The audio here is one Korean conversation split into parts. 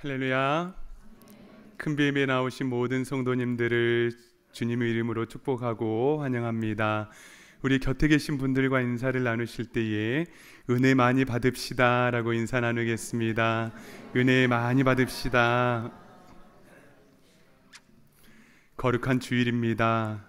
할렐루야. 큰비엠에 나오신 모든 성도님들을 주님의 이름으로 축복하고 환영합니다. 우리 곁에 계신 분들과 인사를 나누실 때에 은혜 많이 받읍시다 라고 인사 나누겠습니다. 은혜 많이 받읍시다. 거룩한 주일입니다.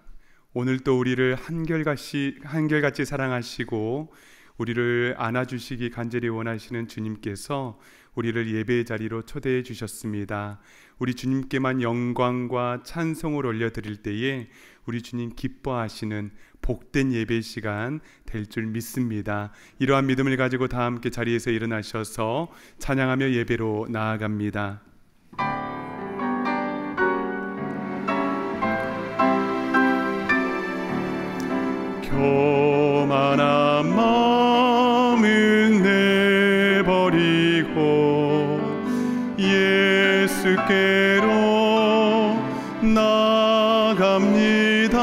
오늘 또 우리를 한결같이 사랑하시고 우리를 안아주시기 간절히 원하시는 주님께서 우리를 예배의 자리로 초대해 주셨습니다. 우리 주님께만 영광과 찬송을 올려드릴 때에 우리 주님 기뻐하시는 복된 예배 시간 될 줄 믿습니다. 이러한 믿음을 가지고 다 함께 자리에서 일어나셔서 찬양하며 예배로 나아갑니다. 교만한 마음은 내버리고 예수께로 나갑니다.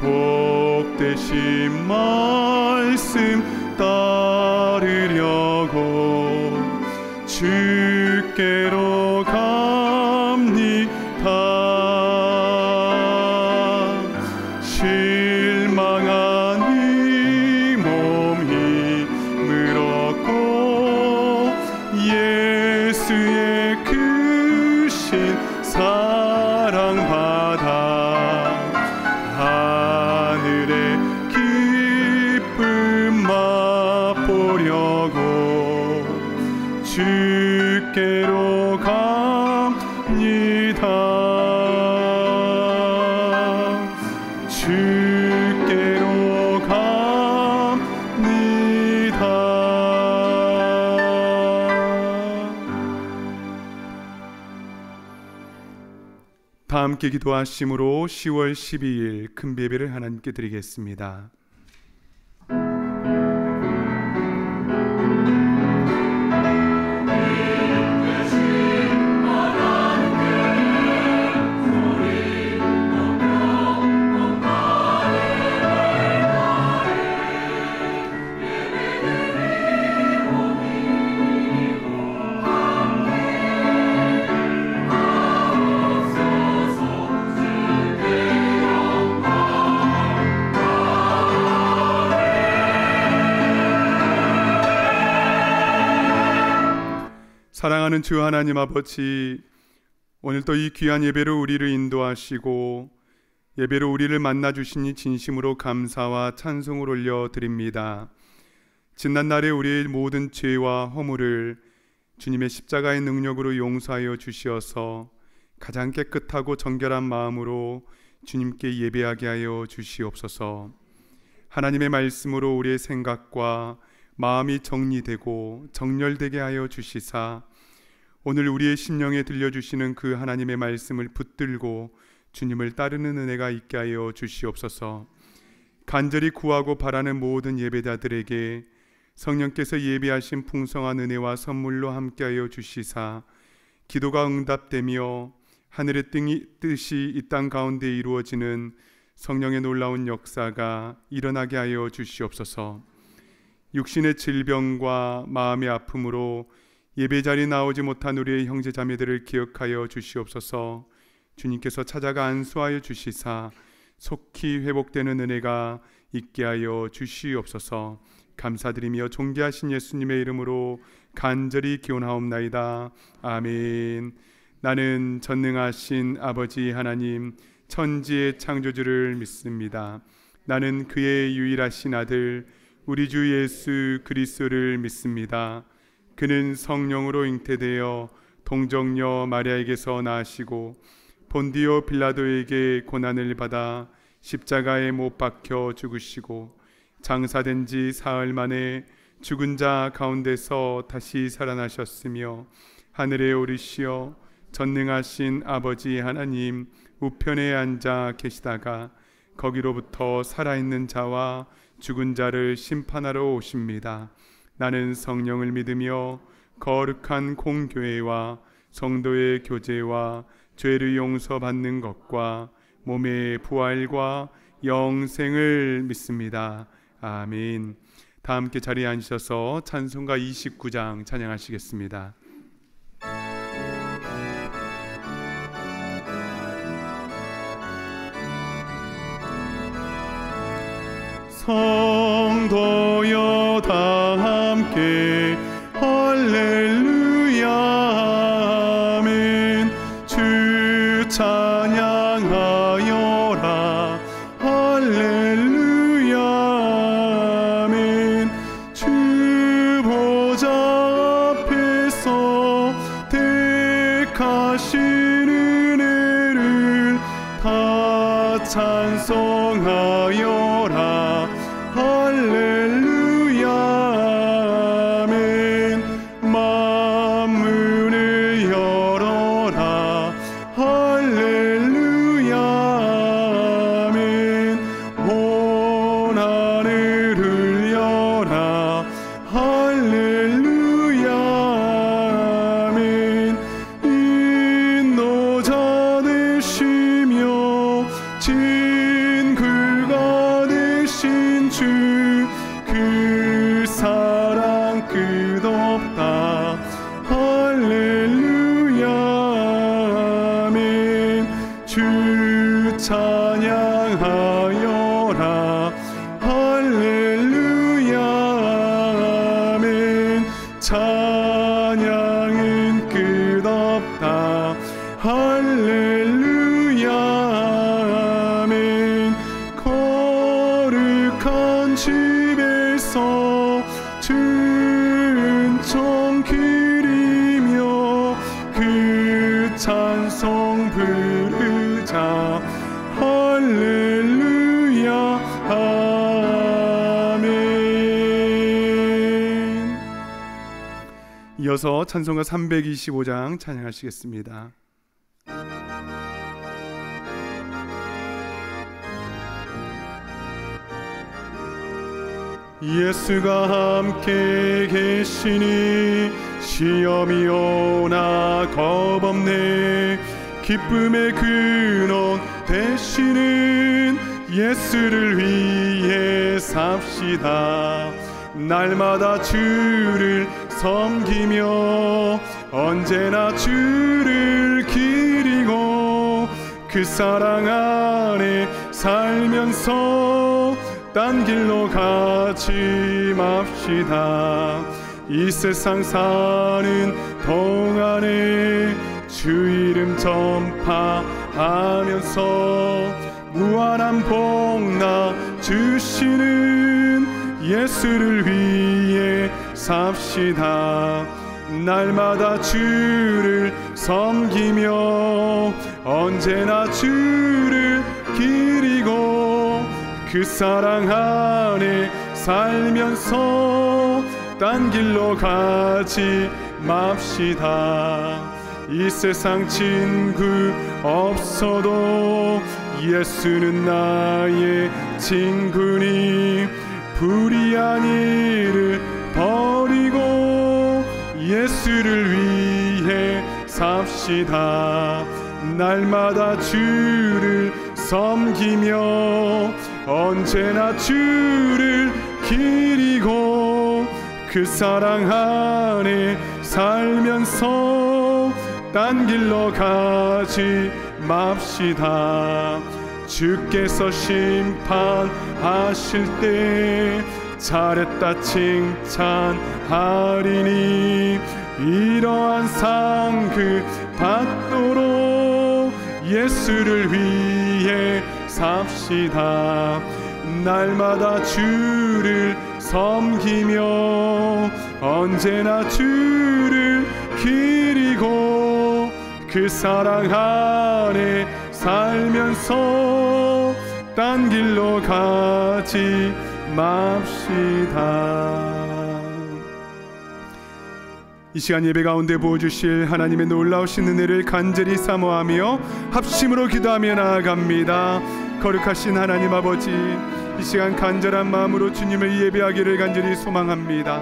복되신 말씀 따르려고 주께로 갑니다. 실망한 이 몸 힘을 얻고 예수의 크신 사랑 받아 하늘의 기쁨 맛보려고 주께로 갑니다. 주께로 갑니다. 다 함께 기도하심으로 10월 12일 큰 예배를 하나님께 드리겠습니다. 사랑하는 주 하나님 아버지, 오늘도 이 귀한 예배로 우리를 인도하시고 예배로 우리를 만나 주시니 진심으로 감사와 찬송을 올려드립니다. 지난날에 우리의 모든 죄와 허물을 주님의 십자가의 능력으로 용서하여 주시어서 가장 깨끗하고 정결한 마음으로 주님께 예배하게 하여 주시옵소서. 하나님의 말씀으로 우리의 생각과 마음이 정리되고 정렬되게 하여 주시사 오늘 우리의 심령에 들려주시는 그 하나님의 말씀을 붙들고 주님을 따르는 은혜가 있게 하여 주시옵소서. 간절히 구하고 바라는 모든 예배자들에게 성령께서 예비하신 풍성한 은혜와 선물로 함께하여 주시사 기도가 응답되며 하늘의 뜻이 이 땅 가운데 이루어지는 성령의 놀라운 역사가 일어나게 하여 주시옵소서. 육신의 질병과 마음의 아픔으로 예배자리에 나오지 못한 우리의 형제자매들을 기억하여 주시옵소서. 주님께서 찾아가 안수하여 주시사 속히 회복되는 은혜가 있게 하여 주시옵소서. 감사드리며 존귀하신 예수님의 이름으로 간절히 기원하옵나이다. 아멘. 나는 전능하신 아버지 하나님 천지의 창조주를 믿습니다. 나는 그의 유일하신 아들 우리 주 예수 그리스도를 믿습니다. 그는 성령으로 잉태되어 동정녀 마리아에게서 나시고 본디오 빌라도에게 고난을 받아 십자가에 못 박혀 죽으시고 장사된 지 사흘 만에 죽은 자 가운데서 다시 살아나셨으며 하늘에 오르시어 전능하신 아버지 하나님 우편에 앉아 계시다가 거기로부터 살아있는 자와 죽은 자를 심판하러 오십니다. 나는 성령을 믿으며 거룩한 공교회와 성도의 교제와 죄를 용서받는 것과 몸의 부활과 영생을 믿습니다. 아멘. 다 함께 자리에 앉으셔서 찬송가 29장 찬양하시겠습니다. 성도여 다 함께 할렐루야 아멘. 주 찬양하여라 할렐루야 아멘. 주 보좌 앞에서 택하신 은혜를 다 찬송하여라 할렐루야 아멘. 만문을 열어라 할렐루야 아멘. 온 하늘 흘려라 할렐루야 아멘. 인도자 되시며 진굴가 되신 주 그 사랑 끝없다 할렐루야 아멘. 주 찬양하여라 할렐루야 아멘. 찬양은 끝없다 할렐루야 아멘. 거룩한 집에서 은총 기리며 그 찬송 부르자 할렐루야 아멘. 이어서 찬송가 325장 찬양하시겠습니다. 예수가 함께 계시니 시험이 오나 겁없네. 기쁨의 근원 되시는 예수를 위해 삽시다. 날마다 주를 섬기며 언제나 주를 기리고 그 사랑 안에 살면서 딴 길로 가지 맙시다. 이 세상 사는 동안에 주 이름 전파하면서 무한한 복나 주시는 예수를 위해 삽시다. 날마다 주를 섬기며 언제나 주를 기리고 그 사랑 안에 살면서 딴 길로 가지 맙시다. 이 세상 친구 없어도 예수는 나의 친구니 불의한 일을 버리고 예수를 위해 삽시다. 날마다 주를 섬기며 언제나 주를 기리고 그 사랑 안에 살면서 딴 길로 가지 맙시다. 주께서 심판하실 때 잘했다 칭찬하리니 이러한 상급 받도록 예수를 위해 삽시다. 날마다 주를 섬기며 언제나 주를 기리고 그 사랑 안에 살면서 딴 길로 가지 맙시다. 이 시간 예배 가운데 부어주실 하나님의 놀라우신 은혜를 간절히 사모하며 합심으로 기도하며 나아갑니다. 거룩하신 하나님 아버지, 이 시간 간절한 마음으로 주님을 예배하기를 간절히 소망합니다.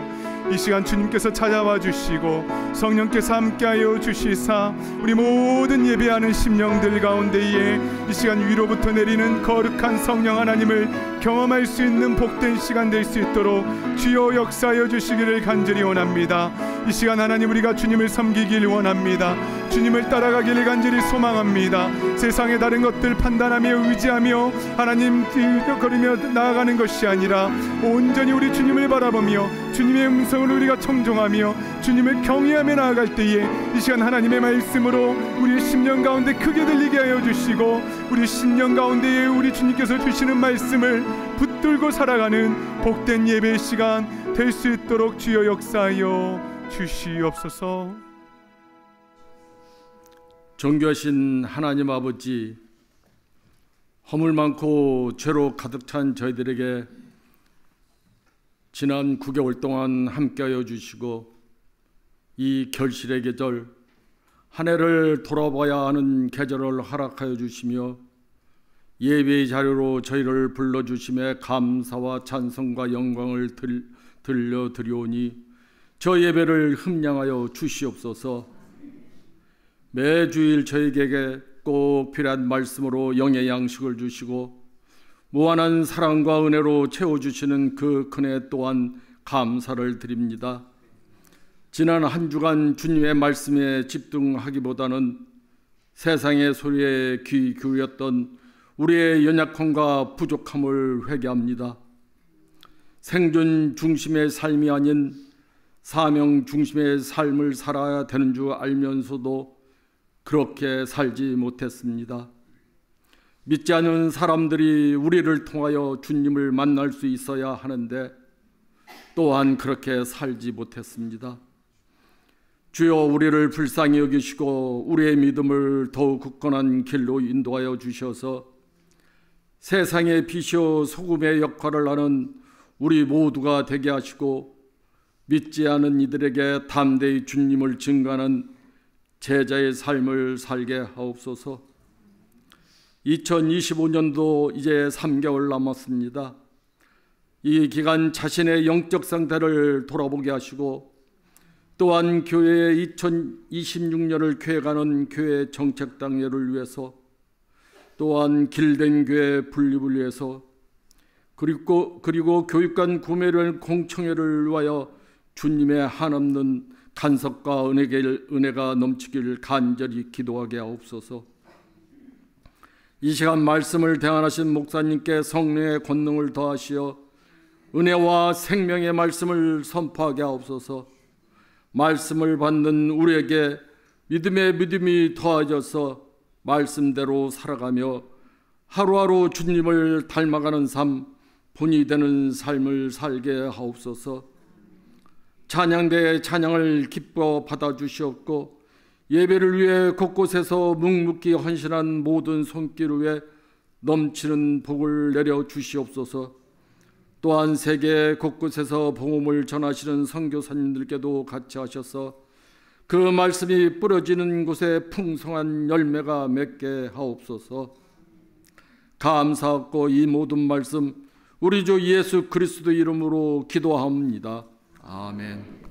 이 시간 주님께서 찾아와 주시고 성령께서 함께하여 주시사 우리 모든 예배하는 심령들 가운데에 이 시간 위로부터 내리는 거룩한 성령 하나님을 경험할 수 있는 복된 시간 될 수 있도록 주여 역사하여 주시기를 간절히 원합니다. 이 시간 하나님, 우리가 주님을 섬기길 원합니다. 주님을 따라가기를 간절히 소망합니다. 세상의 다른 것들 판단하며 의지하며 하나님 뒤적거리며 나아가는 것이 아니라 온전히 우리 주님을 바라보며 주님의 음성을 우리가 청종하며 주님을 경외하며 나아갈 때에 이 시간 하나님의 말씀으로 우리의 심령 가운데 크게 들리게 하여 주시고, 우리 심령 가운데에 우리 주님께서 주시는 말씀을 붙들고 살아가는 복된 예배 시간 될 수 있도록 주여 역사하여 주시옵소서. 존귀하신 하나님 아버지, 허물 많고 죄로 가득 찬 저희들에게 지난 9개월 동안 함께하여 주시고, 이 결실의 계절, 한 해를 돌아봐야 하는 계절을 허락하여 주시며 예배의 자료로 저희를 불러주심에 감사와 찬송과 영광을 들려드리오니 저 예배를 흠량하여 주시옵소서. 매주일 저희에게 꼭 필요한 말씀으로 영의 양식을 주시고 무한한 사랑과 은혜로 채워주시는 그 은혜 또한 감사를 드립니다. 지난 한 주간 주님의 말씀에 집중하기보다는 세상의 소리에 귀 기울였던 우리의 연약함과 부족함을 회개합니다. 생존 중심의 삶이 아닌 사명 중심의 삶을 살아야 되는 줄 알면서도 그렇게 살지 못했습니다. 믿지 않는 사람들이 우리를 통하여 주님을 만날 수 있어야 하는데 또한 그렇게 살지 못했습니다. 주여, 우리를 불쌍히 여기시고 우리의 믿음을 더욱 굳건한 길로 인도하여 주셔서 세상의 빛이요 소금의 역할을 하는 우리 모두가 되게 하시고 믿지 않은 이들에게 담대히 주님을 증거하는 제자의 삶을 살게 하옵소서. 2025년도 이제 3개월 남았습니다. 이 기간 자신의 영적 상태를 돌아보게 하시고 또한 교회의 2026년을 계획하는 교회 정책 당회를 위해서, 또한 길된 교회 분립을 위해서, 그리고 교육관 구매를 공청회를 위하여 주님의 한없는 간섭과 은혜가 넘치길 간절히 기도하게 하옵소서. 이 시간 말씀을 대안하신 목사님께 성령의 권능을 더하시어 은혜와 생명의 말씀을 선포하게 하옵소서. 말씀을 받는 우리에게 믿음의 믿음이 더해져서 말씀대로 살아가며 하루하루 주님을 닮아가는 삶, 본이 되는 삶을 살게 하옵소서. 찬양대의 찬양을 기뻐 받아주시옵고 예배를 위해 곳곳에서 묵묵히 헌신한 모든 손길 위에 넘치는 복을 내려 주시옵소서. 또한 세계 곳곳에서 복음을 전하시는 선교사님들께도 같이 하셔서 그 말씀이 뿌려지는 곳에 풍성한 열매가 맺게 하옵소서. 감사하고 이 모든 말씀 우리 주 예수 그리스도 이름으로 기도합니다. 아멘.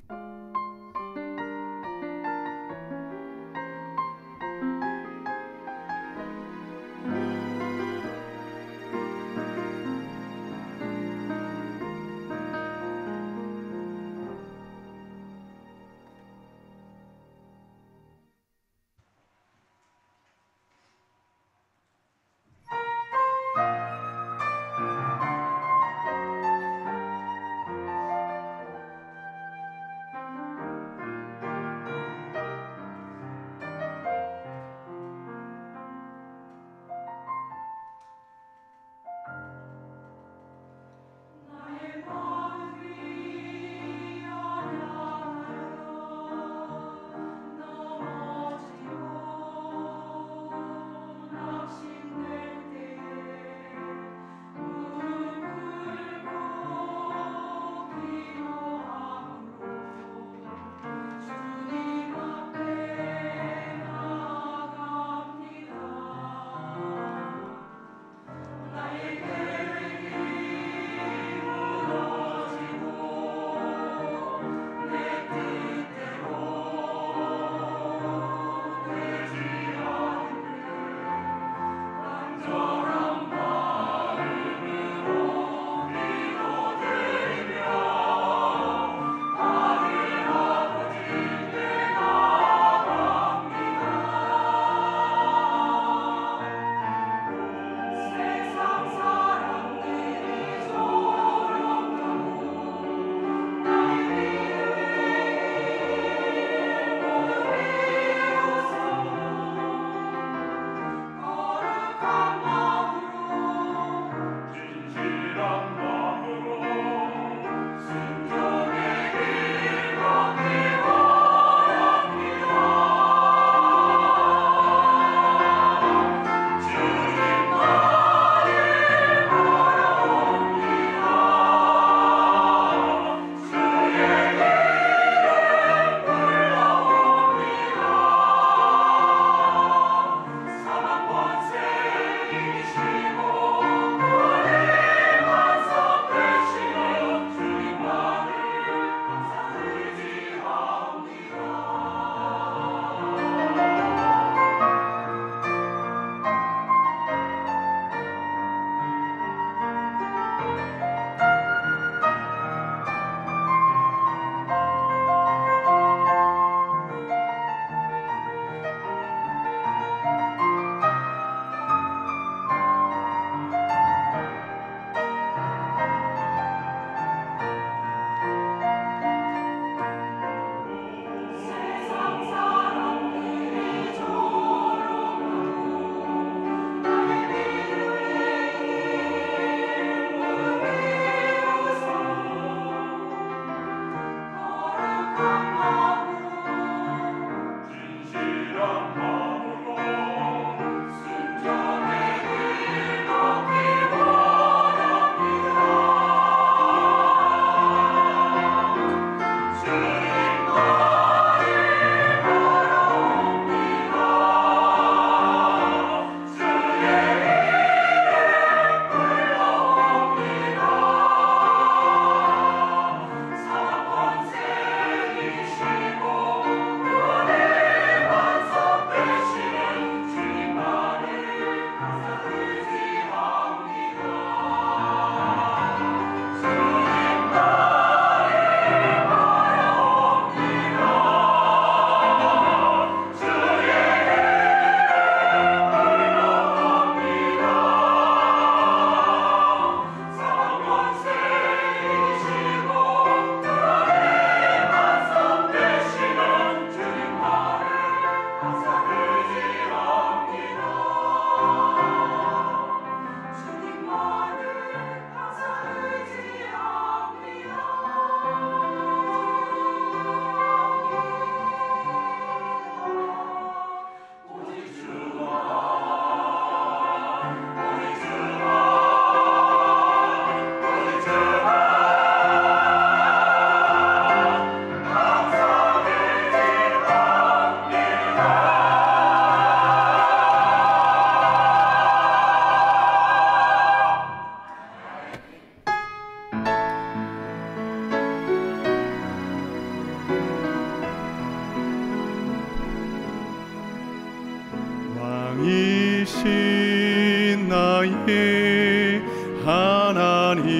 나의 하나님,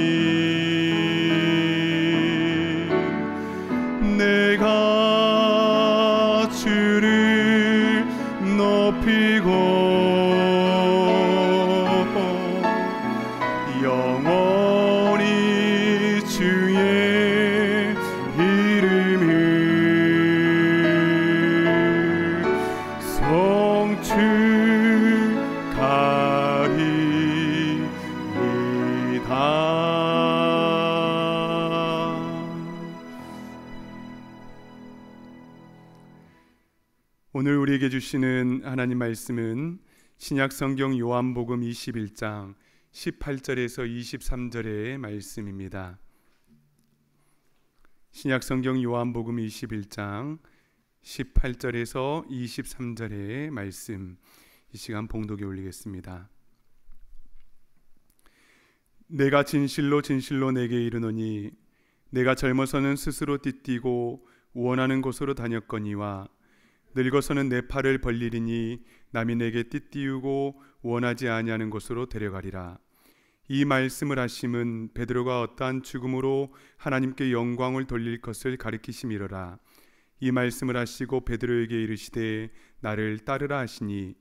내가 주를 높이고 영원히 주의 이름을 오늘 우리에게 주시는 하나님 말씀은 신약성경 요한복음 21장 18절에서 23절의 말씀입니다. 신약성경 요한복음 21장 18절에서 23절의 말씀, 이 시간 봉독에 올리겠습니다. 내가 진실로 진실로 내게 이르노니 내가 젊어서는 스스로 띠띠고 원하는 곳으로 다녔거니와 늙어서는 내 팔을 벌리리니 남이 내게 띠띠우고 원하지 아니하는 곳으로 데려가리라. 이 말씀을 하심은 베드로가 어떠한 죽음으로 하나님께 영광을 돌릴 것을 가리키심이로라. 이 말씀을 하시고 베드로에게 이르시되 나를 따르라 하시니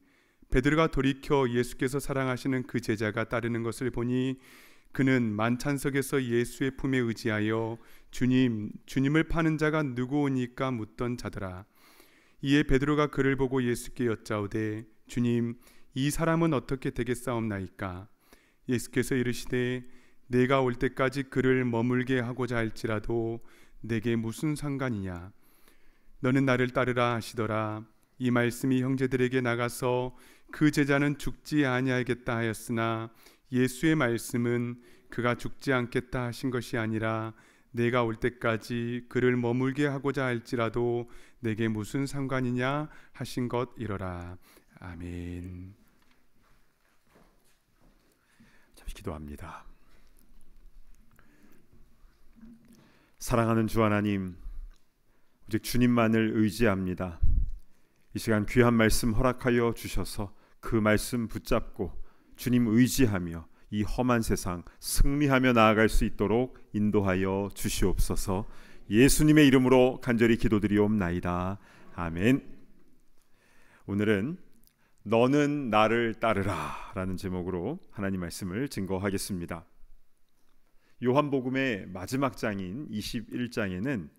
베드로가 돌이켜 예수께서 사랑하시는 그 제자가 따르는 것을 보니 그는 만찬석에서 예수의 품에 의지하여 주님을 파는 자가 누구오니까 묻던 자더라. 이에 베드로가 그를 보고 예수께 여짜오되 주님, 이 사람은 어떻게 되겠사옵나이까? 예수께서 이르시되 내가 올 때까지 그를 머물게 하고자 할지라도 내게 무슨 상관이냐? 너는 나를 따르라 하시더라. 이 말씀이 형제들에게 나가서 그 제자는 죽지 아니하겠다 하였으나 예수의 말씀은 그가 죽지 않겠다 하신 것이 아니라 내가 올 때까지 그를 머물게 하고자 할지라도 내게 무슨 상관이냐 하신 것이로라. 아멘. 잠시 기도합니다. 사랑하는 주 하나님, 오직 주님만을 의지합니다. 이 시간 귀한 말씀 허락하여 주셔서 그 말씀 붙잡고 주님 의지하며 이 험한 세상 승리하며 나아갈 수 있도록 인도하여 주시옵소서. 예수님의 이름으로 간절히 기도드리옵나이다. 아멘. 오늘은 너는 나를 따르라 라는 제목으로 하나님 말씀을 증거하겠습니다. 요한복음의 마지막 장인 21장에는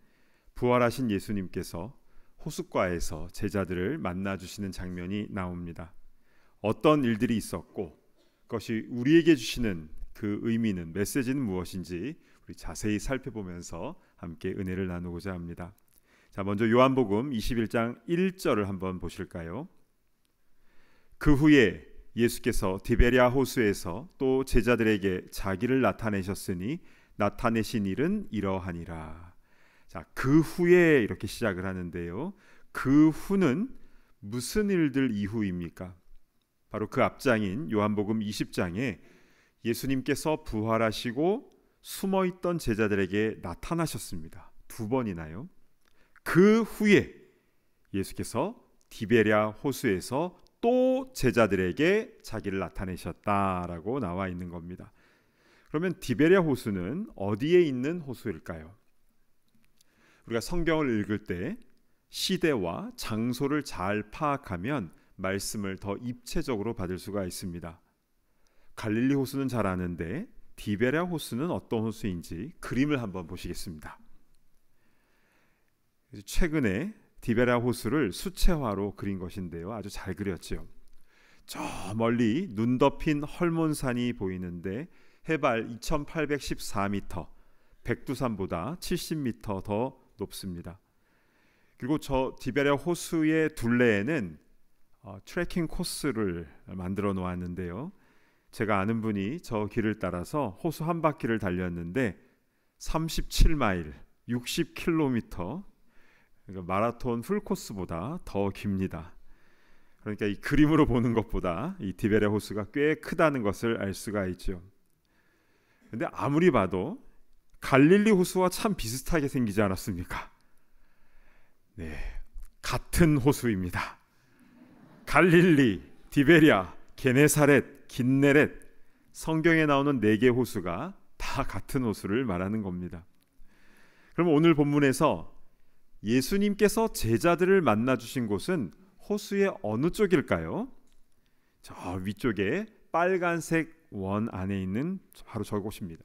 부활하신 예수님께서 호숫가에서 제자들을 만나주시는 장면이 나옵니다. 어떤 일들이 있었고 그것이 우리에게 주시는 그 의미는, 메시지는 무엇인지 우리 자세히 살펴보면서 함께 은혜를 나누고자 합니다. 자, 먼저 요한복음 21장 1절을 한번 보실까요? 그 후에 예수께서 디베랴 호수에서 또 제자들에게 자기를 나타내셨으니 나타내신 일은 이러하니라. 자, 그 후에 이렇게 시작을 하는데요. 그 후는 무슨 일들 이후입니까? 바로 그 앞장인 요한복음 20장에 예수님께서 부활하시고 숨어있던 제자들에게 나타나셨습니다. 2번이나요. 그 후에 예수께서 디베랴 호수에서 또 제자들에게 자기를 나타내셨다라고 나와 있는 겁니다. 그러면 디베랴 호수는 어디에 있는 호수일까요? 우리가 성경을 읽을 때 시대와 장소를 잘 파악하면 말씀을 더 입체적으로 받을 수가 있습니다. 갈릴리 호수는 잘 아는데 디베랴 호수는 어떤 호수인지 그림을 한번 보시겠습니다. 최근에 디베랴 호수를 수채화로 그린 것인데요. 아주 잘 그렸죠. 저 멀리 눈 덮인 헐몬산이 보이는데 해발 2814m, 백두산보다 70m 더 높습니다. 그리고 저 디베랴 호수의 둘레에는 트레킹 코스를 만들어 놓았는데요. 제가 아는 분이 저 길을 따라서 호수 한 바퀴를 달렸는데 37마일, 60km, 그러니까 마라톤 풀코스보다 더 깁니다. 그러니까 이 그림으로 보는 것보다 이 디베랴 호수가 꽤 크다는 것을 알 수가 있죠. 근데 아무리 봐도 갈릴리 호수와 참 비슷하게 생기지 않았습니까? 네, 같은 호수입니다. 갈릴리, 디베랴, 게네사렛, 긴네렛 성경에 나오는 4개 호수가 다 같은 호수를 말하는 겁니다. 그럼 오늘 본문에서 예수님께서 제자들을 만나 주신 곳은 호수의 어느 쪽일까요? 저 위쪽에 빨간색 원 안에 있는 바로 저곳입니다.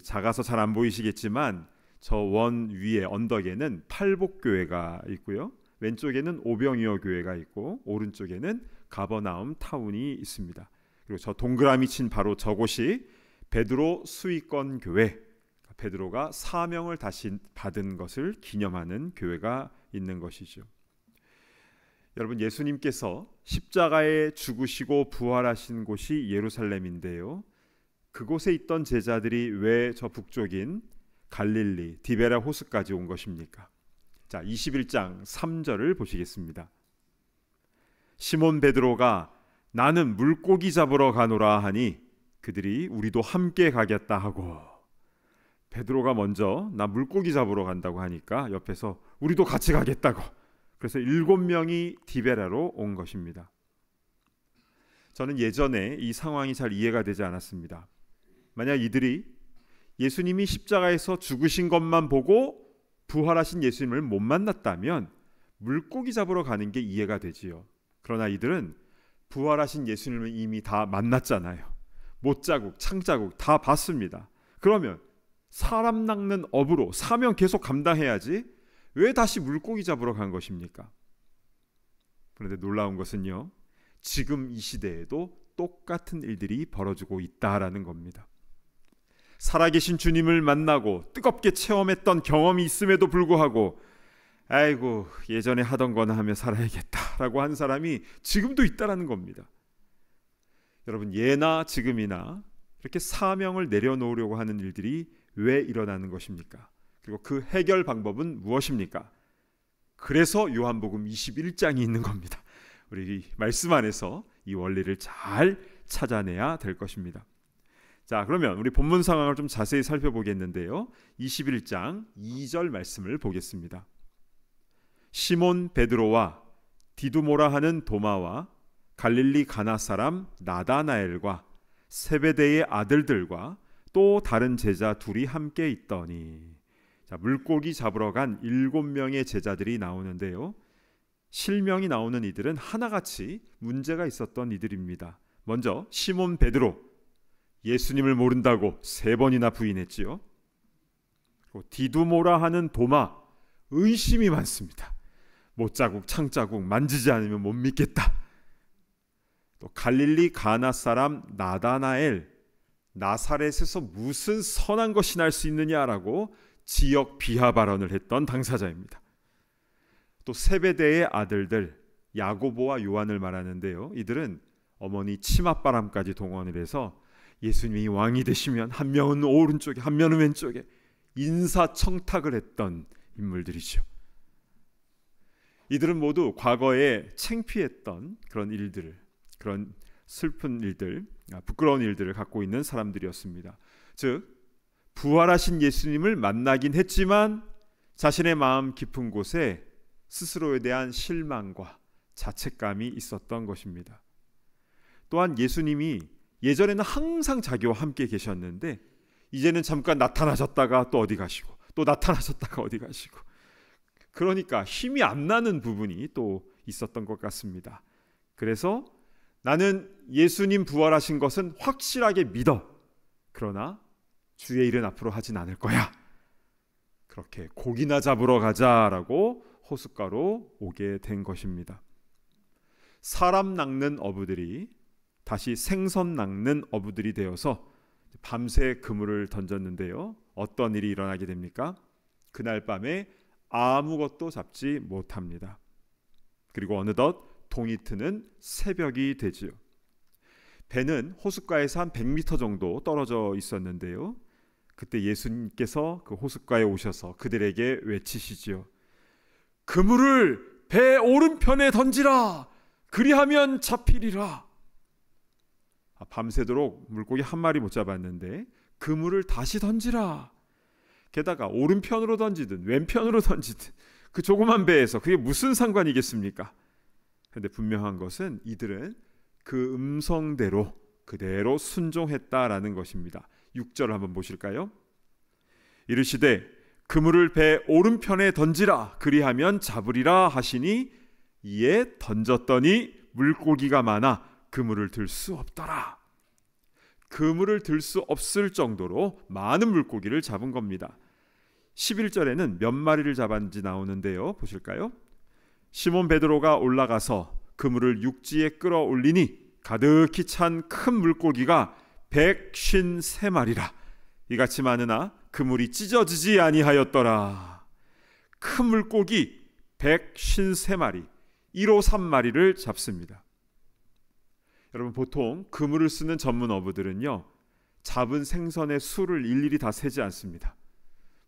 작아서 잘 안 보이시겠지만 저 원 위에 언덕에는 팔복교회가 있고요, 왼쪽에는 오병이어 교회가 있고 오른쪽에는 가버나움 타운이 있습니다. 그리고 저 동그라미 친 바로 저곳이 베드로 수익권 교회, 베드로가 사명을 다시 받은 것을 기념하는 교회가 있는 것이죠. 여러분, 예수님께서 십자가에 죽으시고 부활하신 곳이 예루살렘인데요, 그곳에 있던 제자들이 왜 저 북쪽인 갈릴리 디베라 호수까지 온 것입니까? 자, 21장 3절을 보시겠습니다. 시몬 베드로가 나는 물고기 잡으러 가노라 하니 그들이 우리도 함께 가겠다 하고, 베드로가 먼저 나 물고기 잡으러 간다고 하니까 옆에서 우리도 같이 가겠다고, 그래서 7명이 디베라로 온 것입니다. 저는 예전에 이 상황이 잘 이해가 되지 않았습니다. 만약 이들이 예수님이 십자가에서 죽으신 것만 보고 부활하신 예수님을 못 만났다면 물고기 잡으러 가는 게 이해가 되지요. 그러나 이들은 부활하신 예수님을 이미 다 만났잖아요. 못자국, 창자국 다 봤습니다. 그러면 사람 낚는 업으로 사명 계속 감당해야지 왜 다시 물고기 잡으러 간 것입니까? 그런데 놀라운 것은요, 지금 이 시대에도 똑같은 일들이 벌어지고 있다라는 겁니다. 살아계신 주님을 만나고 뜨겁게 체험했던 경험이 있음에도 불구하고 아이고 예전에 하던 거나 하며 살아야겠다라고 한 사람이 지금도 있다라는 겁니다. 여러분, 예나 지금이나 이렇게 사명을 내려놓으려고 하는 일들이 왜 일어나는 것입니까? 그리고 그 해결 방법은 무엇입니까? 그래서 요한복음 21장이 있는 겁니다. 우리 말씀 안에서 이 원리를 잘 찾아내야 될 것입니다. 자, 그러면 우리 본문 상황을 좀 자세히 살펴보겠는데요, 21장 2절 말씀을 보겠습니다. 시몬 베드로와 디두모라 하는 도마와 갈릴리 가나 사람 나다나엘과 세베대의 아들들과 또 다른 제자 둘이 함께 있더니, 자, 물고기 잡으러 간 7명의 제자들이 나오는데요, 실명이 나오는 이들은 하나같이 문제가 있었던 이들입니다. 먼저 시몬 베드로, 예수님을 모른다고 3번이나 부인했지요. 그리고 디두모라 하는 도마, 의심이 많습니다. 못자국 창자국 만지지 않으면 못 믿겠다. 또 갈릴리 가나 사람 나다나엘, 나사렛에서 무슨 선한 것이 날 수 있느냐라고 지역 비하 발언을 했던 당사자입니다. 또 세베대의 아들들 야고보와 요한을 말하는데요, 이들은 어머니 치맛바람까지 동원을 해서 예수님이 왕이 되시면 한 명은 오른쪽에 한 명은 왼쪽에 인사청탁을 했던 인물들이죠. 이들은 모두 과거에 창피했던 그런 일들을, 그런 슬픈 일들, 부끄러운 일들을 갖고 있는 사람들이었습니다. 즉 부활하신 예수님을 만나긴 했지만 자신의 마음 깊은 곳에 스스로에 대한 실망과 자책감이 있었던 것입니다. 또한 예수님이 예전에는 항상 자기와 함께 계셨는데 이제는 잠깐 나타나셨다가 또 어디 가시고 또 나타나셨다가 어디 가시고, 그러니까 힘이 안 나는 부분이 또 있었던 것 같습니다. 그래서 나는 예수님 부활하신 것은 확실하게 믿어, 그러나 주의 일은 앞으로 하진 않을 거야, 그렇게 고기나 잡으러 가자라고 호숫가로 오게 된 것입니다. 사람 낚는 어부들이 다시 생선 낚는 어부들이 되어서 밤새 그물을 던졌는데요, 어떤 일이 일어나게 됩니까? 그날 밤에 아무것도 잡지 못합니다. 그리고 어느덧 동이 트는 새벽이 되지요. 배는 호숫가에서 한 100m 정도 떨어져 있었는데요, 그때 예수님께서 그 호숫가에 오셔서 그들에게 외치시지요. 그물을 배 오른편에 던지라, 그리하면 잡히리라. 밤새도록 물고기 한 마리 못 잡았는데 그물을 다시 던지라. 게다가 오른편으로 던지든 왼편으로 던지든 그 조그만 배에서 그게 무슨 상관이겠습니까? 그런데 분명한 것은 이들은 그 음성대로 그대로 순종했다라는 것입니다. 6절을 한번 보실까요? 이르시되 그물을 배 오른편에 던지라 그리하면 잡으리라 하시니 이에 던졌더니 물고기가 많아 그물을 들 수 없더라. 그물을 들 수 없을 정도로 많은 물고기를 잡은 겁니다. 11절에는 몇 마리를 잡았는지 나오는데요. 보실까요? 시몬 베드로가 올라가서 그물을 육지에 끌어올리니 가득히 찬 큰 물고기가 153마리라. 이같이 많으나 그물이 찢어지지 아니하였더라. 큰 물고기 153마리, 153마리를 잡습니다. 여러분, 보통 그물을 쓰는 전문 어부들은요, 잡은 생선의 수를 일일이 다 세지 않습니다.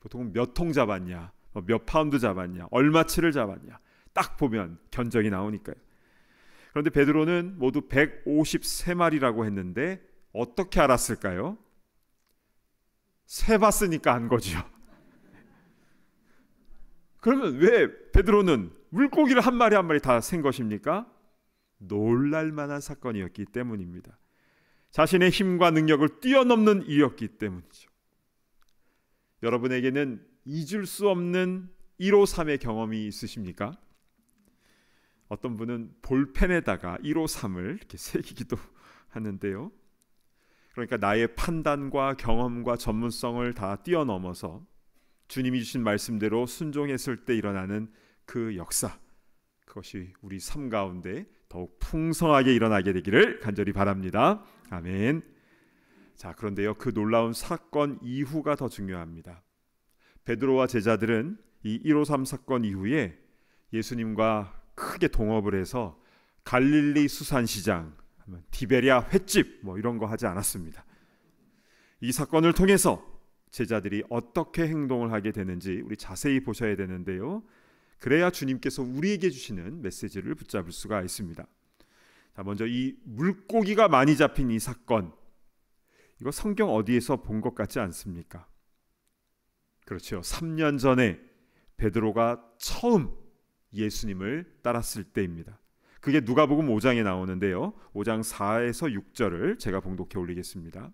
보통 몇 통 잡았냐, 몇 파운드 잡았냐, 얼마치를 잡았냐 딱 보면 견적이 나오니까요. 그런데 베드로는 모두 153마리라고 했는데 어떻게 알았을까요? 세봤으니까 안 거죠. 그러면 왜 베드로는 물고기를 한 마리 한 마리 다 센 것입니까? 놀랄만한 사건이었기 때문입니다. 자신의 힘과 능력을 뛰어넘는 일이었기 때문이죠. 여러분에게는 잊을 수 없는 153의 경험이 있으십니까? 어떤 분은 볼펜에다가 153을 이렇게 새기기도 하는데요. 그러니까 나의 판단과 경험과 전문성을 다 뛰어넘어서 주님이 주신 말씀대로 순종했을 때 일어나는 그 역사, 그것이 우리 삶 가운데 더욱 풍성하게 일어나게 되기를 간절히 바랍니다. 아멘. 자, 그런데요, 그 놀라운 사건 이후가 더 중요합니다. 베드로와 제자들은 이 153 사건 이후에 예수님과 크게 동업을 해서 갈릴리 수산시장, 디베랴 횟집 이런 거 하지 않았습니다. 이 사건을 통해서 제자들이 어떻게 행동을 하게 되는지 우리 자세히 보셔야 되는데요. 그래야 주님께서 우리에게 주시는 메시지를 붙잡을 수가 있습니다. 자, 먼저 이 물고기가 많이 잡힌 이 사건, 이거 성경 어디에서 본 것 같지 않습니까? 그렇죠. 3년 전에 베드로가 처음 예수님을 따랐을 때입니다. 그게 누가복음 5장에 나오는데요. 5장 4에서 6절을 제가 봉독해 올리겠습니다.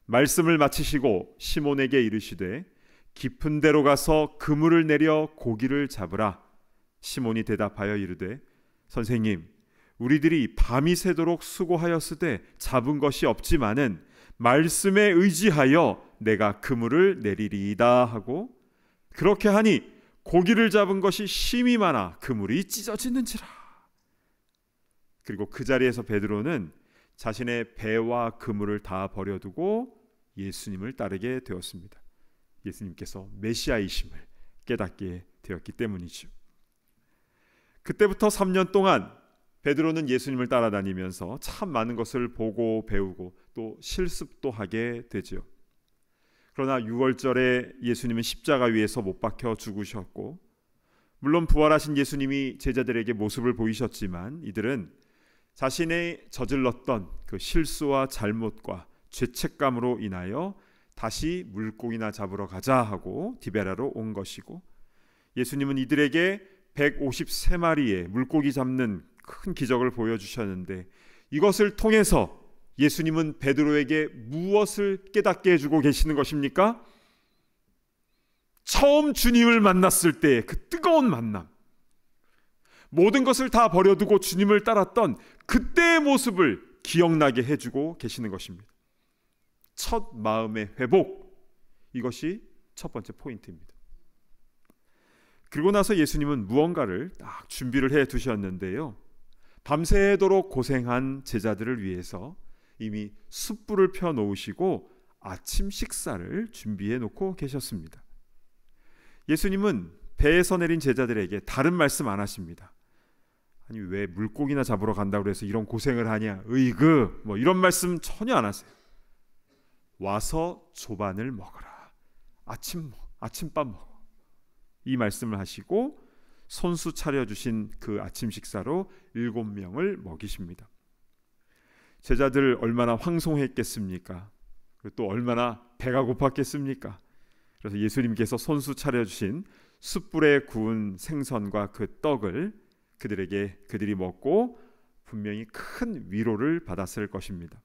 말씀을 마치시고 시몬에게 이르시되 깊은 데로 가서 그물을 내려 고기를 잡으라. 시몬이 대답하여 이르되 선생님, 우리들이 밤이 새도록 수고하였으되 잡은 것이 없지만은 말씀에 의지하여 내가 그물을 내리리이다 하고, 그렇게 하니 고기를 잡은 것이 심히 많아 그물이 찢어지는지라. 그리고 그 자리에서 베드로는 자신의 배와 그물을 다 버려두고 예수님을 따르게 되었습니다. 예수님께서 메시아이심을 깨닫게 되었기 때문이죠. 그때부터 3년 동안 베드로는 예수님을 따라다니면서 참 많은 것을 보고 배우고 또 실습도 하게 되죠. 그러나 6월절에 예수님은 십자가 위에서 못 박혀 죽으셨고, 물론 부활하신 예수님이 제자들에게 모습을 보이셨지만 이들은 자신의 저질렀던 그 실수와 잘못과 죄책감으로 인하여 다시 물고기나 잡으러 가자 하고 디베라로 온 것이고, 예수님은 이들에게 153마리의 물고기 잡는 큰 기적을 보여주셨는데, 이것을 통해서 예수님은 베드로에게 무엇을 깨닫게 해주고 계시는 것입니까? 처음 주님을 만났을 때 그 뜨거운 만남, 모든 것을 다 버려두고 주님을 따랐던 그때의 모습을 기억나게 해주고 계시는 것입니다. 첫 마음의 회복, 이것이 첫 번째 포인트입니다. 그리고 나서 예수님은 무언가를 딱 준비를 해 두셨는데요. 밤새도록 고생한 제자들을 위해서 이미 숯불을 펴놓으시고 아침 식사를 준비해 놓고 계셨습니다. 예수님은 배에서 내린 제자들에게 다른 말씀 안 하십니다. 아니, 왜 물고기나 잡으러 간다고 해서 이런 고생을 하냐, 으이그 이런 말씀 전혀 안 하세요. 와서 조반을 먹어라, 아침밥 먹어, 이 말씀을 하시고 손수 차려주신 그 아침 식사로 7명을 먹이십니다. 제자들 얼마나 황송했겠습니까? 또 얼마나 배가 고팠겠습니까? 그래서 예수님께서 손수 차려주신 숯불에 구운 생선과 그 떡을 그들이 먹고 분명히 큰 위로를 받았을 것입니다.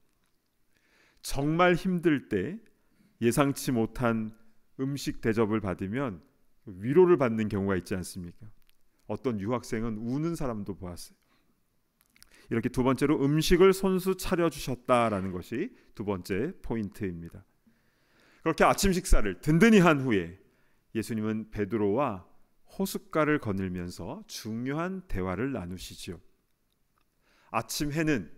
정말 힘들 때 예상치 못한 음식 대접을 받으면 위로를 받는 경우가 있지 않습니까? 어떤 유학생은 우는 사람도 보았어요. 이렇게 두 번째로 음식을 손수 차려주셨다라는 것이 두 번째 포인트입니다. 그렇게 아침 식사를 든든히 한 후에 예수님은 베드로와 호숫가를 거닐면서 중요한 대화를 나누시지요. 아침 해는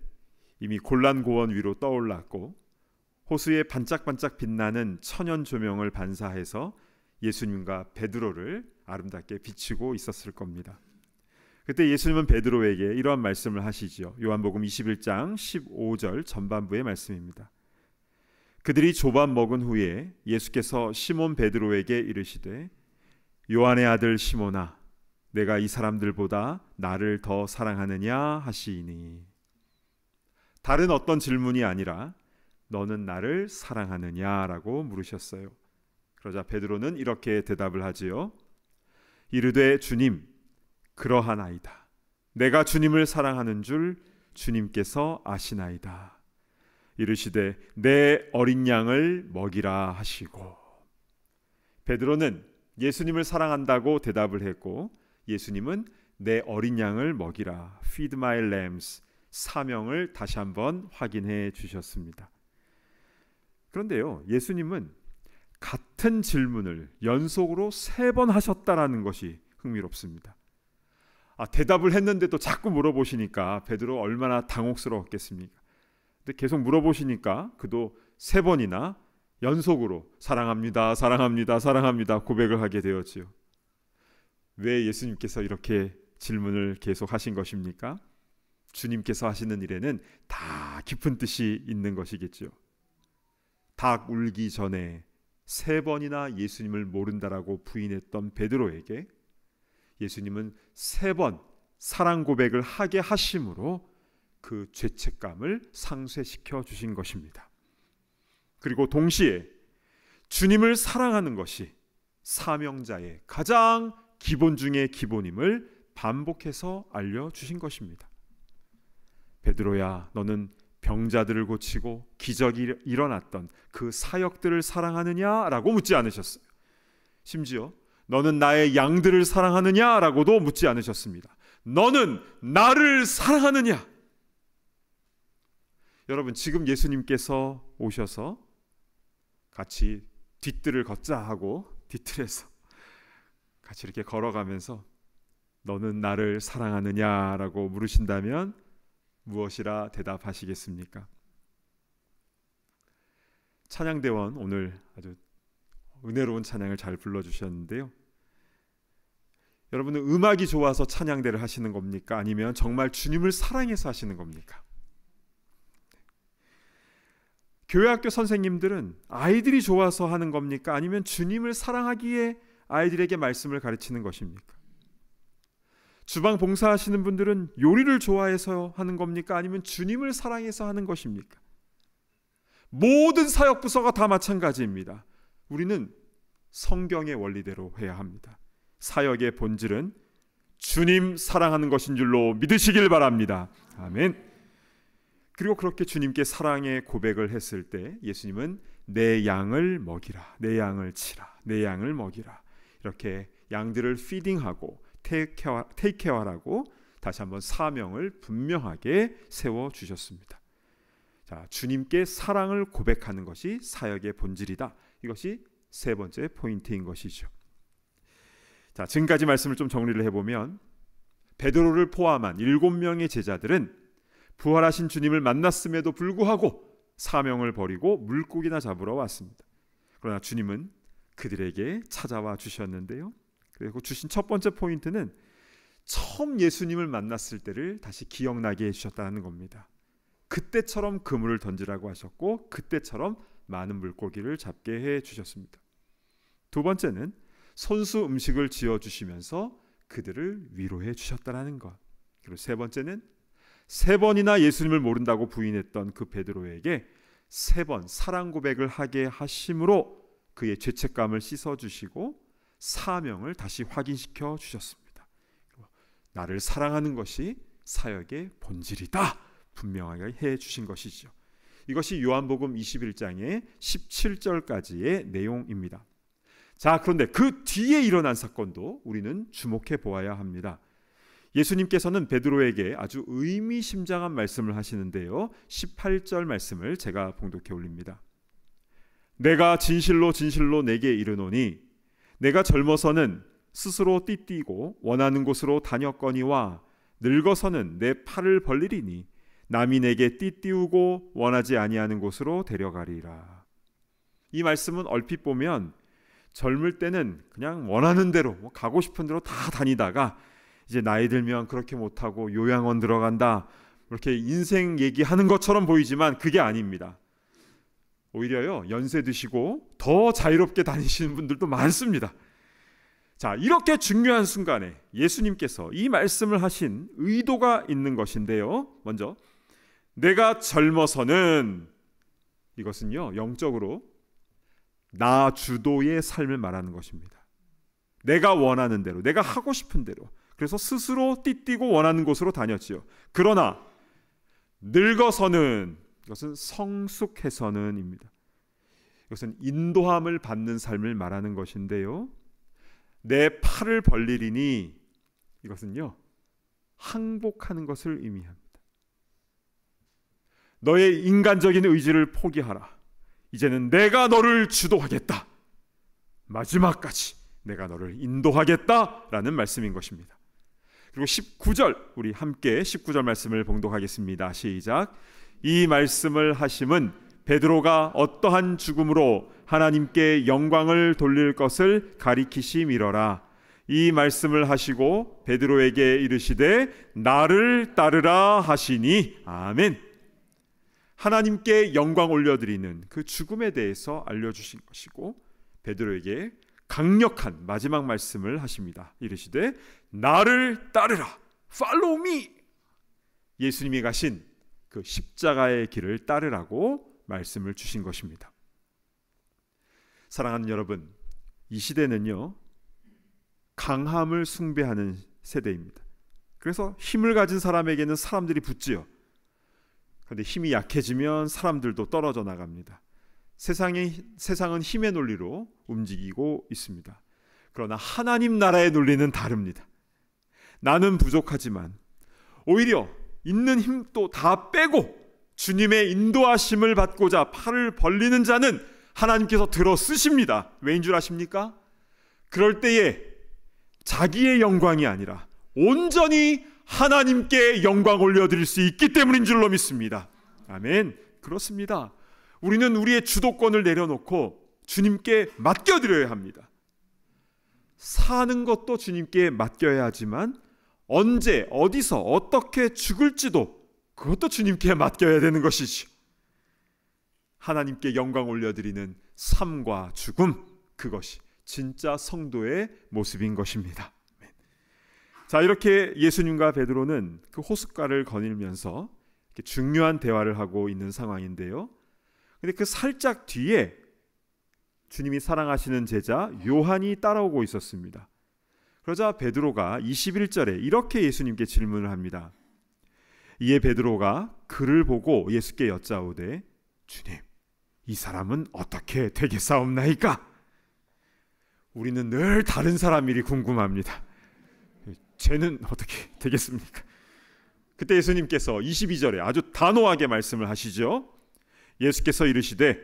이미 골란고원 위로 떠올랐고 호수에 반짝반짝 빛나는 천연 조명을 반사해서 예수님과 베드로를 아름답게 비추고 있었을 겁니다. 그때 예수님은 베드로에게 이러한 말씀을 하시지요. 요한복음 21장 15절 전반부의 말씀입니다. 그들이 조밥 먹은 후에 예수께서 시몬 베드로에게 이르시되 요한의 아들 시몬아 내가 이 사람들보다 나를 더 사랑하느냐 하시니, 다른 어떤 질문이 아니라 너는 나를 사랑하느냐라고 물으셨어요. 그러자 베드로는 이렇게 대답을 하지요. 이르되 주님 그러하나이다. 내가 주님을 사랑하는 줄 주님께서 아시나이다. 이르시되 내 어린 양을 먹이라 하시고. 베드로는 예수님을 사랑한다고 대답을 했고 예수님은 내 어린 양을 먹이라, feed my lambs, 사명을 다시 한번 확인해 주셨습니다. 그런데요, 예수님은 같은 질문을 연속으로 3번 하셨다라는 것이 흥미롭습니다. 대답을 했는데도 자꾸 물어보시니까 베드로 얼마나 당혹스러웠겠습니까? 근데 계속 물어보시니까 그도 3번이나 연속으로 사랑합니다, 사랑합니다, 사랑합니다 고백을 하게 되었지요. 왜 예수님께서 이렇게 질문을 계속 하신 것입니까? 주님께서 하시는 일에는 다 깊은 뜻이 있는 것이겠죠. 닭 울기 전에 3번이나 예수님을 모른다라고 부인했던 베드로에게 예수님은 3번 사랑 고백을 하게 하심으로 그 죄책감을 상쇄시켜 주신 것입니다. 그리고 동시에 주님을 사랑하는 것이 사명자의 가장 기본 중의 기본임을 반복해서 알려주신 것입니다. 베드로야, 너는 병자들을 고치고 기적이 일어났던 그 사역들을 사랑하느냐라고 묻지 않으셨어요. 심지어 너는 나의 양들을 사랑하느냐라고도 묻지 않으셨습니다. 너는 나를 사랑하느냐? 여러분, 지금 예수님께서 오셔서 같이 뒤뜰을 걷자 하고 뒤뜰에서 같이 이렇게 걸어가면서 너는 나를 사랑하느냐라고 물으신다면 무엇이라 대답하시겠습니까? 찬양대원 오늘 아주 은혜로운 찬양을 잘 불러주셨는데요. 여러분은 음악이 좋아서 찬양대를 하시는 겁니까? 아니면 정말 주님을 사랑해서 하시는 겁니까? 교회학교 선생님들은 아이들이 좋아서 하는 겁니까? 아니면 주님을 사랑하기에 아이들에게 말씀을 가르치는 것입니까? 주방 봉사하시는 분들은 요리를 좋아해서 하는 겁니까? 아니면 주님을 사랑해서 하는 것입니까? 모든 사역부서가 다 마찬가지입니다. 우리는 성경의 원리대로 해야 합니다. 사역의 본질은 주님 사랑하는 것인 줄로 믿으시길 바랍니다. 아멘. 그리고 그렇게 주님께 사랑의 고백을 했을 때 예수님은 내 양을 먹이라, 내 양을 치라, 내 양을 먹이라, 이렇게 양들을 피딩하고 테이크케어하라고 다시 한번 사명을 분명하게 세워주셨습니다. 자, 주님께 사랑을 고백하는 것이 사역의 본질이다. 이것이 3번째 포인트인 것이죠. 자, 지금까지 말씀을 좀 정리를 해보면 베드로를 포함한 7명의 제자들은 부활하신 주님을 만났음에도 불구하고 사명을 버리고 물고기나 잡으러 왔습니다. 그러나 주님은 그들에게 찾아와 주셨는데요. 그리고 주신 첫 번째 포인트는 처음 예수님을 만났을 때를 다시 기억나게 해주셨다는 겁니다. 그때처럼 그물을 던지라고 하셨고 그때처럼 많은 물고기를 잡게 해주셨습니다. 두 번째는 손수 음식을 지어주시면서 그들을 위로해 주셨다는 것. 그리고 세 번째는 3번이나 예수님을 모른다고 부인했던 그 베드로에게 3번 사랑 고백을 하게 하심으로 그의 죄책감을 씻어주시고 사명을 다시 확인시켜 주셨습니다. 나를 사랑하는 것이 사역의 본질이다 분명하게 해 주신 것이죠. 이것이 요한복음 21장의 17절까지의 내용입니다. 자, 그런데 그 뒤에 일어난 사건도 우리는 주목해 보아야 합니다. 예수님께서는 베드로에게 아주 의미심장한 말씀을 하시는데요, 18절 말씀을 제가 봉독해 올립니다. 내가 진실로 진실로 내게 이르노니 내가 젊어서는 스스로 띠띠고 원하는 곳으로 다녔거니와 늙어서는 내 팔을 벌리리니 남이 내게 띠띠우고 원하지 아니하는 곳으로 데려가리라. 이 말씀은 얼핏 보면 젊을 때는 그냥 원하는 대로 가고 싶은 대로 다 다니다가 이제 나이 들면 그렇게 못하고 요양원 들어간다, 이렇게 인생 얘기하는 것처럼 보이지만 그게 아닙니다. 오히려요, 연세 드시고 더 자유롭게 다니시는 분들도 많습니다. 자, 이렇게 중요한 순간에 예수님께서 이 말씀을 하신 의도가 있는 것인데요, 먼저 내가 젊어서는, 이것은요 영적으로 나 주도의 삶을 말하는 것입니다. 내가 원하는 대로, 내가 하고 싶은 대로, 그래서 스스로 띠띠고 원하는 곳으로 다녔지요. 그러나 늙어서는, 이것은 성숙해서는입니다. 이것은 인도함을 받는 삶을 말하는 것인데요, 내 팔을 벌리리니, 이것은요 항복하는 것을 의미합니다. 너의 인간적인 의지를 포기하라. 이제는 내가 너를 주도하겠다. 마지막까지 내가 너를 인도하겠다라는 말씀인 것입니다. 그리고 19절, 우리 함께 19절 말씀을 봉독하겠습니다. 시작. 이 말씀을 하심은 베드로가 어떠한 죽음으로 하나님께 영광을 돌릴 것을 가리키심이러라. 이 말씀을 하시고 베드로에게 이르시되 나를 따르라 하시니. 아멘. 하나님께 영광 올려드리는 그 죽음에 대해서 알려주신 것이고, 베드로에게 강력한 마지막 말씀을 하십니다. 이르시되 나를 따르라, Follow me. 예수님이 가신 그 십자가의 길을 따르라고 말씀을 주신 것입니다. 사랑하는 여러분, 이 시대는요 강함을 숭배하는 세대입니다. 그래서 힘을 가진 사람에게는 사람들이 붙지요. 그런데 힘이 약해지면 사람들도 떨어져 나갑니다. 세상은 힘의 논리로 움직이고 있습니다. 그러나 하나님 나라의 논리는 다릅니다. 나는 부족하지만 오히려 있는 힘도 다 빼고 주님의 인도하심을 받고자 팔을 벌리는 자는 하나님께서 들어 쓰십니다. 왜인 줄 아십니까? 그럴 때에 자기의 영광이 아니라 온전히 하나님께 영광 올려드릴 수 있기 때문인 줄로 믿습니다. 아멘. 그렇습니다. 우리는 우리의 주도권을 내려놓고 주님께 맡겨드려야 합니다. 사는 것도 주님께 맡겨야 하지만 언제 어디서 어떻게 죽을지도 그것도 주님께 맡겨야 되는 것이죠. 하나님께 영광 올려드리는 삶과 죽음, 그것이 진짜 성도의 모습인 것입니다. 자, 이렇게 예수님과 베드로는 그 호숫가를 거닐면서 이렇게 중요한 대화를 하고 있는 상황인데요, 근데 그 살짝 뒤에 주님이 사랑하시는 제자 요한이 따라오고 있었습니다. 그러자 베드로가 21절에 이렇게 예수님께 질문을 합니다. 이에 베드로가 그를 보고 예수께 여짜오되 주님, 이 사람은 어떻게 되겠사옵나이까? 우리는 늘 다른 사람 일이 궁금합니다. 쟤는 어떻게 되겠습니까? 그때 예수님께서 22절에 아주 단호하게 말씀을 하시죠. 예수께서 이르시되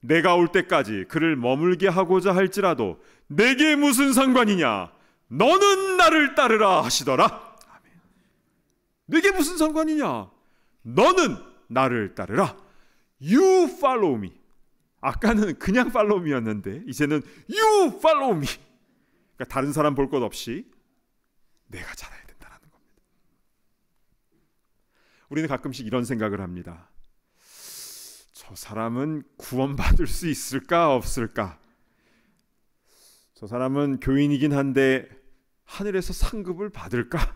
내가 올 때까지 그를 머물게 하고자 할지라도 내게 무슨 상관이냐? 너는 나를 따르라 하시더라. 아멘. 내게 무슨 상관이냐? 너는 나를 따르라. You follow me. 아까는 그냥 follow me였는데 이제는 you follow me. 그러니까 다른 사람 볼 것 없이 내가 잘해야 된다는 겁니다. 우리는 가끔씩 이런 생각을 합니다. 저 사람은 구원받을 수 있을까 없을까? 저 사람은 교인이긴 한데 하늘에서 상급을 받을까?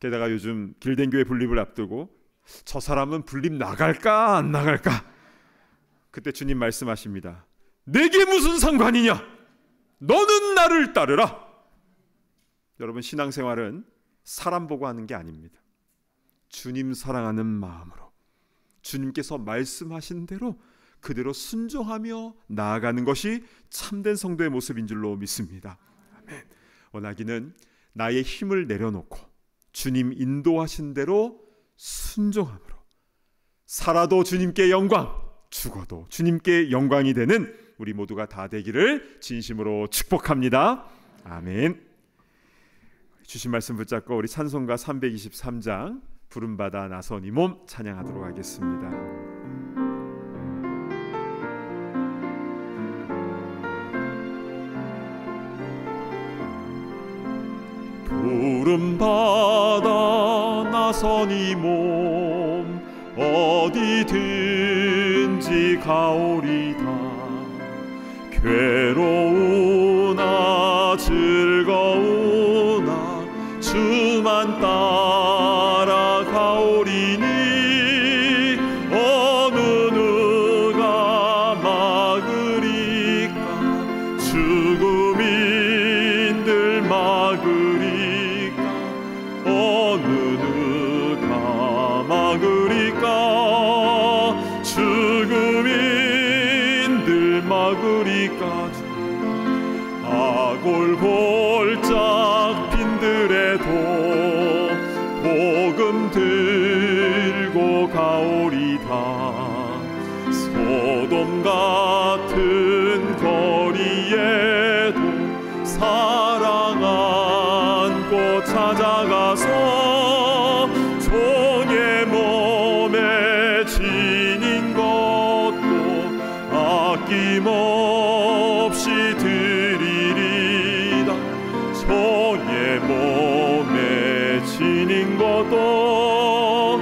게다가 요즘 길된교회 분립을 앞두고 저 사람은 분립 나갈까 안 나갈까? 그때 주님 말씀하십니다. 내게 무슨 상관이냐? 너는 나를 따르라. 여러분, 신앙생활은 사람 보고 하는 게 아닙니다. 주님 사랑하는 마음으로 주님께서 말씀하신 대로 그대로 순종하며 나아가는 것이 참된 성도의 모습인 줄로 믿습니다. 아멘. 원하기는 나의 힘을 내려놓고 주님 인도하신 대로 순종함으로 살아도 주님께 영광, 죽어도 주님께 영광이 되는 우리 모두가 다 되기를 진심으로 축복합니다. 아멘. 주신 말씀 붙잡고 우리 찬송가 323장 부름받아 나선 이 몸 찬양하도록 하겠습니다. 부름받아 나선 이 몸 어디든지 가오리다. 괴로우나 즐거우나 주만 따라가오리니 어느 누가 막으리까. 죽음인들 막으리까. 어느 누가 막으리까. 죽음인들 막으리까. 아골골짝 빈들에도 복음 들고 가오리다. 소돔 같은 거리에도 사랑 안고 찾아가서 종의 몸에 지닌 것도 아낌없이 드리리다. 종의 몸에 지닌 것도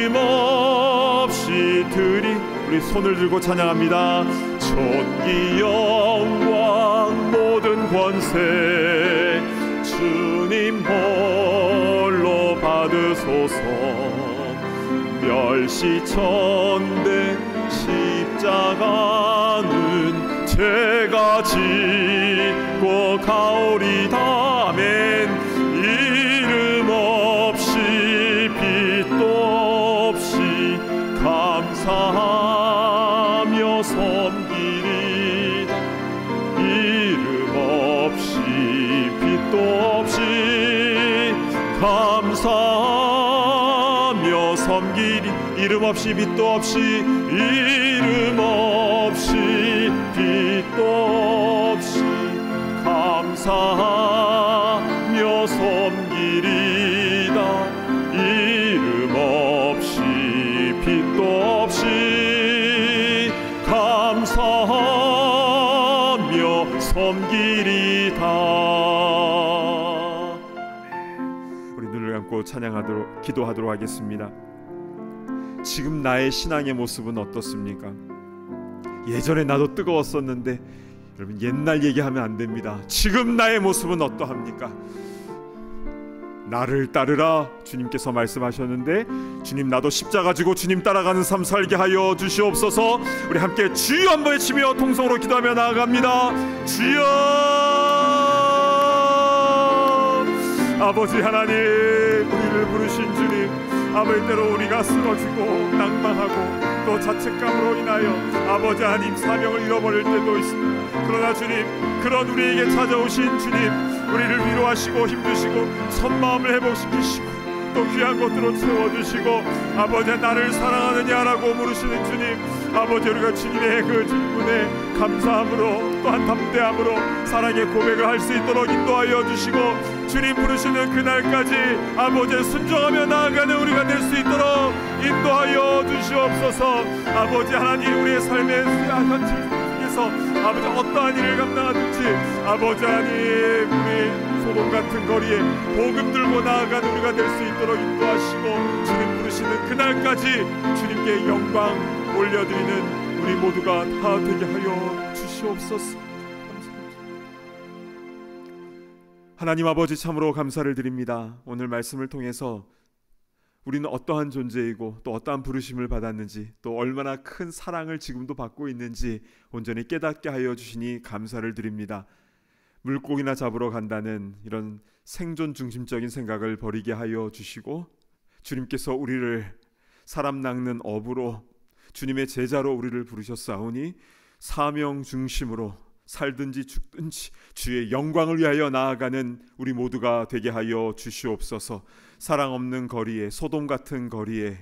아낌없이 드리. 우리 손을 들고 찬양합니다. 존귀 영광 모든 권세 주님 홀로 받으소서. 멸시천대 십자가는 제가 지고 가오리다. 아멘. 이름 없이 빛도 없이 감사하며 섬기리다. 이름 없이 빛도 없이 감사하며 섬기리. 이름 없이 빛도 없이 이름 없이 빛도 없이 감사하며 섬기리다. 이름 없이 빛도 없이 감사하며 섬기리다. 우리 눈을 감고 찬양하도록 기도하도록 하겠습니다. 지금 나의 신앙의 모습은 어떻습니까? 예전에 나도 뜨거웠었는데, 여러분 옛날 얘기하면 안 됩니다. 지금 나의 모습은 어떠합니까? 나를 따르라 주님께서 말씀하셨는데, 주님 나도 십자가 지고 주님 따라가는 삶 살게 하여 주시옵소서. 우리 함께 주여 한번 외치며 통성으로 기도하며 나아갑니다. 주여. 아버지 하나님, 우리를 부르신 주님, 아버지 때로 우리가 쓰러지고 낭망하고 또 자책감으로 인하여 아버지 하나님 사명을 잃어버릴 때도 있습니다. 그러나 주님, 그런 우리에게 찾아오신 주님, 우리를 위로하시고 힘주시고 선마음을 회복시키시고 또 귀한 것들로 채워주시고 아버지 나를 사랑하느냐라고 물으시는 주님, 아버지 우리가 주님의 그 질문에 감사함으로 또한 담대함으로 사랑의 고백을 할 수 있도록 인도하여 주시고, 주님 부르시는 그날까지 아버지 순종하며 나아가는 우리가 될 수 있도록 인도하여 주시옵소서. 아버지 하나님, 우리의 삶의 현실 속에서 아버지 어떠한 일을 감당하든지 아버지 하나님, 우리 소돔 같은 거리에 복음 들고 나아가는 우리가 될 수 있도록 인도하시고, 주님 부르시는 그날까지 주님께 영광 올려드리는 우리 모두가 다 되게 하여 주시옵소서. 감사합니다. 하나님 아버지, 참으로 감사를 드립니다. 오늘 말씀을 통해서 우리는 어떠한 존재이고 또 어떠한 부르심을 받았는지, 또 얼마나 큰 사랑을 지금도 받고 있는지 온전히 깨닫게 하여 주시니 감사를 드립니다. 물고기나 잡으러 간다는 이런 생존 중심적인 생각을 버리게 하여 주시고, 주님께서 우리를 사람 낚는 어부로, 주님의 제자로 우리를 부르셨사오니 사명 중심으로 살든지 죽든지 주의 영광을 위하여 나아가는 우리 모두가 되게 하여 주시옵소서. 사랑 없는 거리에, 소돔 같은 거리에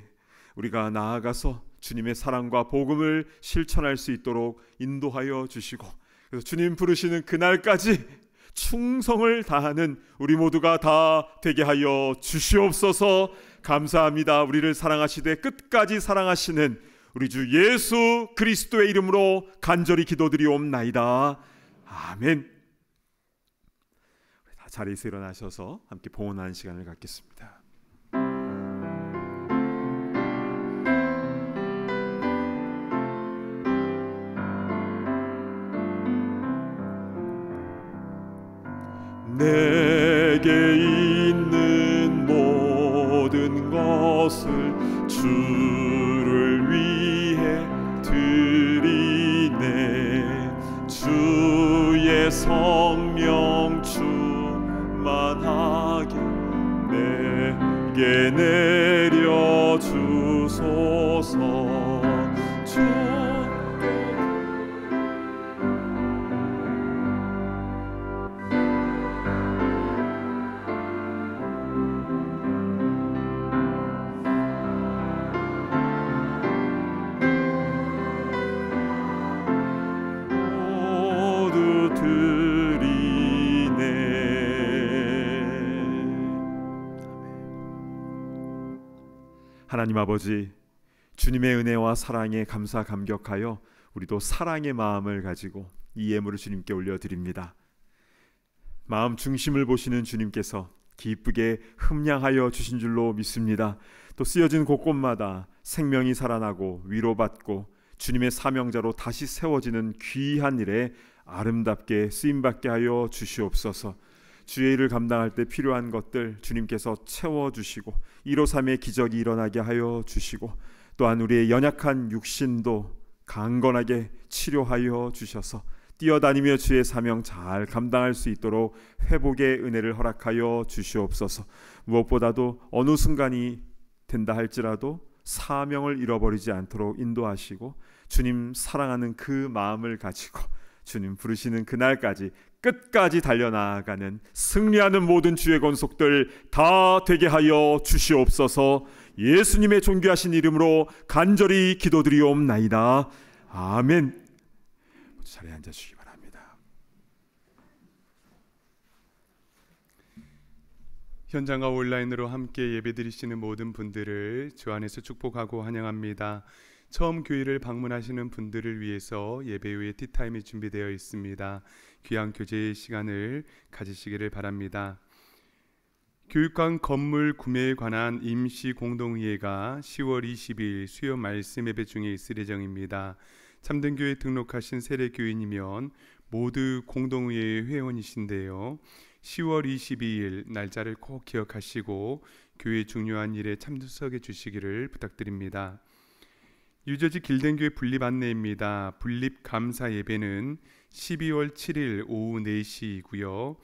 우리가 나아가서 주님의 사랑과 복음을 실천할 수 있도록 인도하여 주시고, 그래서 주님 부르시는 그날까지 충성을 다하는 우리 모두가 다 되게 하여 주시옵소서. 감사합니다. 우리를 사랑하시되 끝까지 사랑하시는 우리 주 예수 그리스도의 이름으로 간절히 기도드리옵나이다. 아멘. 다 자리에서 일어나셔서 함께 봉헌하는 시간을 갖겠습니다. 내게 있는 모든 것을 주를 위해 드리네. 주의 성령 충만하게 내게 내려 주소서. 하나님 아버지, 주님의 은혜와 사랑에 감사 감격하여 우리도 사랑의 마음을 가지고 이 예물을 주님께 올려드립니다. 마음 중심을 보시는 주님께서 기쁘게 흠량하여 주신 줄로 믿습니다. 또 쓰여진 곳곳마다 생명이 살아나고 위로받고 주님의 사명자로 다시 세워지는 귀한 일에 아름답게 쓰임받게 하여 주시옵소서. 주의 일을 감당할 때 필요한 것들 주님께서 채워주시고 153의 기적이 일어나게 하여 주시고, 또한 우리의 연약한 육신도 강건하게 치료하여 주셔서 뛰어다니며 주의 사명 잘 감당할 수 있도록 회복의 은혜를 허락하여 주시옵소서. 무엇보다도 어느 순간이 된다 할지라도 사명을 잃어버리지 않도록 인도하시고, 주님 사랑하는 그 마음을 가지고 주님 부르시는 그날까지 끝까지 달려나가는 승리하는 모든 주의 권속들 다 되게 하여 주시옵소서. 예수님의 존귀하신 이름으로 간절히 기도드리옵나이다. 아멘. 자리에 앉아주시기 바랍니다. 현장과 온라인으로 함께 예배드리시는 모든 분들을 주 안에서 축복하고 환영합니다. 처음 교회를 방문하시는 분들을 위해서 예배 후에 티타임이 준비되어 있습니다. 귀한 교제의 시간을 가지시기를 바랍니다. 교육관 건물 구매에 관한 임시 공동의회가 10월 20일 수요 말씀 예배 중에 있을 예정입니다. 참된교회 등록하신 세례교인이면 모두 공동의회 회원이신데요. 10월 22일 날짜를 꼭 기억하시고 교회 중요한 일에 참석해 주시기를 부탁드립니다. 유저지 길den교회 분립 안내입니다. 분립 감사 예배는 12월 7일 오후 4시이고요.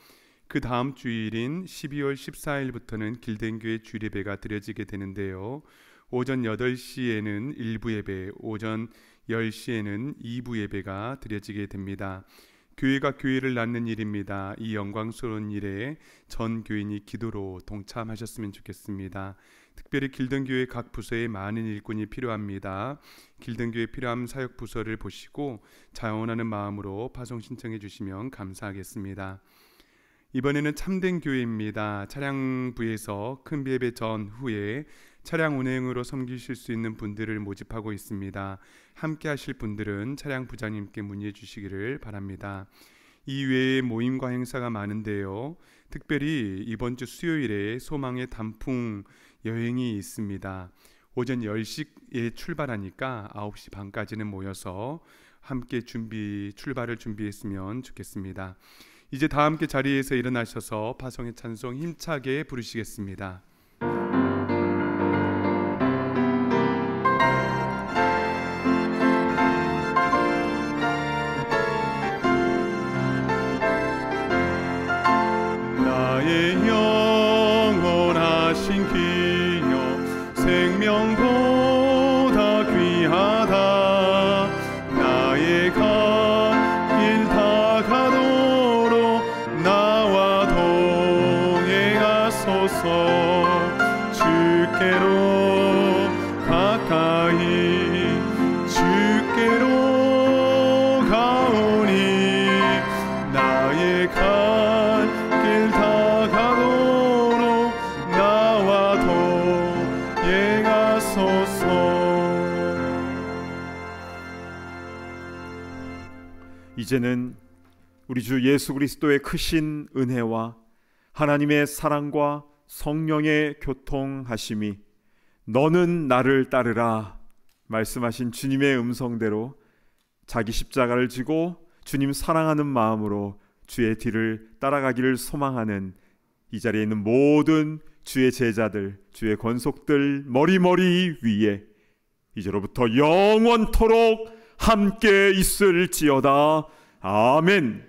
그 다음 주일인 12월 14일부터는 길den교회 주례배가 드려지게 되는데요. 오전 8시에는 1부 예배, 오전 10시에는 2부 예배가 드려지게 됩니다. 교회가 교회를 낳는 일입니다. 이 영광스러운 일에 전 교인이 기도로 동참하셨으면 좋겠습니다. 특별히 길den교회 각 부서에 많은 일꾼이 필요합니다. 길den교회 필요한 사역 부서를 보시고 자원하는 마음으로 파송 신청해 주시면 감사하겠습니다. 이번에는 참된교회입니다. 차량부에서 큰비예배 전후에 차량 운행으로 섬기실 수 있는 분들을 모집하고 있습니다. 함께 하실 분들은 차량 부장님께 문의해 주시기를 바랍니다. 이 외에 모임과 행사가 많은데요. 특별히 이번 주 수요일에 소망의 단풍 여행이 있습니다. 오전 10시에 출발하니까 9시 반까지는 모여서 함께 출발을 준비했으면 좋겠습니다. 이제 다 함께 자리에서 일어나셔서 파송의 찬송 힘차게 부르시겠습니다. 주께로 가까이 주께로 가오니 나의 갈 길 다가도록 나와 더에 가소서. 이제는 우리 주 예수 그리스도의 크신 은혜와 하나님의 사랑과 성령의 교통하심이 너는 나를 따르라 말씀하신 주님의 음성대로 자기 십자가를 지고 주님 사랑하는 마음으로 주의 뒤를 따라가기를 소망하는 이 자리에 있는 모든 주의 제자들, 주의 권속들 머리머리 위에 이제로부터 영원토록 함께 있을지어다. 아멘.